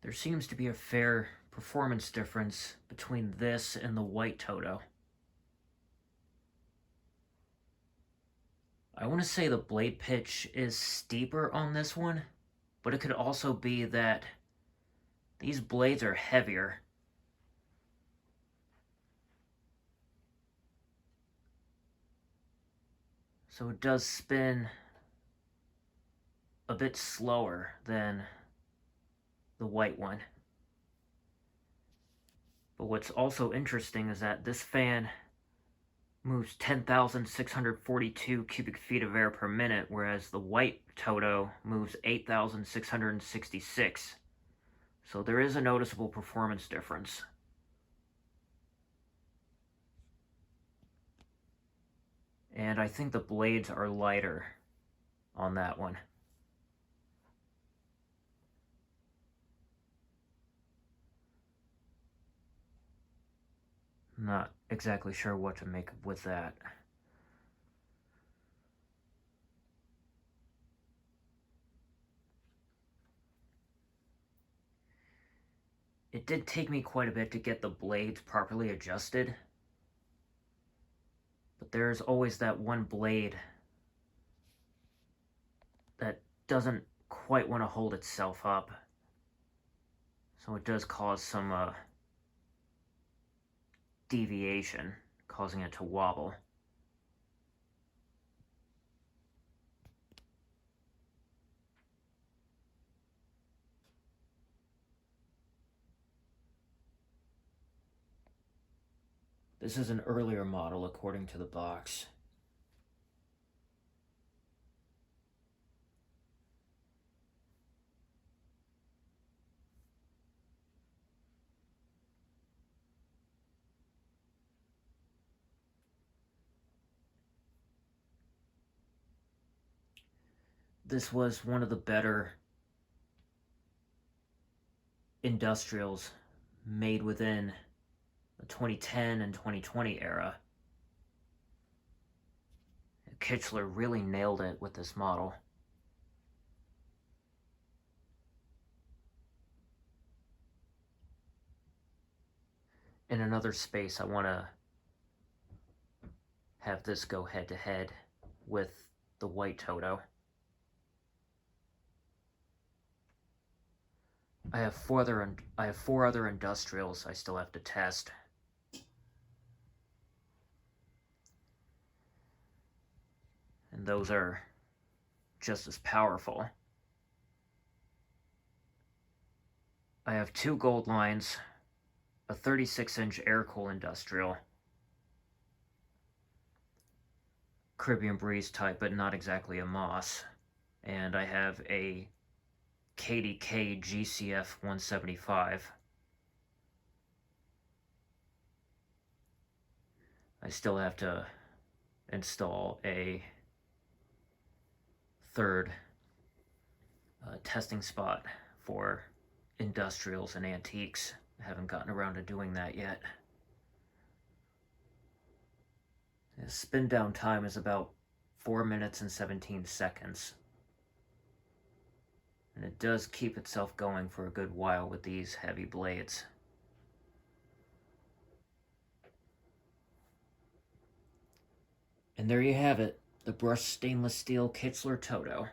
There seems to be a fair performance difference between this and the white Todo. I want to say the blade pitch is steeper on this one, but it could also be that these blades are heavier. So it does spin a bit slower than the white one. But what's also interesting is that this fan moves 10,642 cubic feet of air per minute, whereas the white Todo moves 8,666. So there is a noticeable performance difference. And I think the blades are lighter on that one. Not exactly sure what to make with that. It did take me quite a bit to get the blades properly adjusted, but there's always that one blade that doesn't quite want to hold itself up, so it does cause some deviation, causing it to wobble. This is an earlier model according to the box. This was one of the better industrials made within the 2010 and 2020 era. Kichler really nailed it with this model. In another space, I want to have this go head-to-head with the white Todo. I have four other industrials I still have to test. And those are just as powerful. I have two gold lines, a 36-inch air-cool industrial, Caribbean breeze type, but not exactly a Moss, and I have a KDK GCF 175. I still have to install a third testing spot for industrials and antiques. I haven't gotten around to doing that yet. The spin down time is about 4 minutes and 17 seconds. And it does keep itself going for a good while with these heavy blades. And there you have it, the brushed stainless steel Kichler Todo.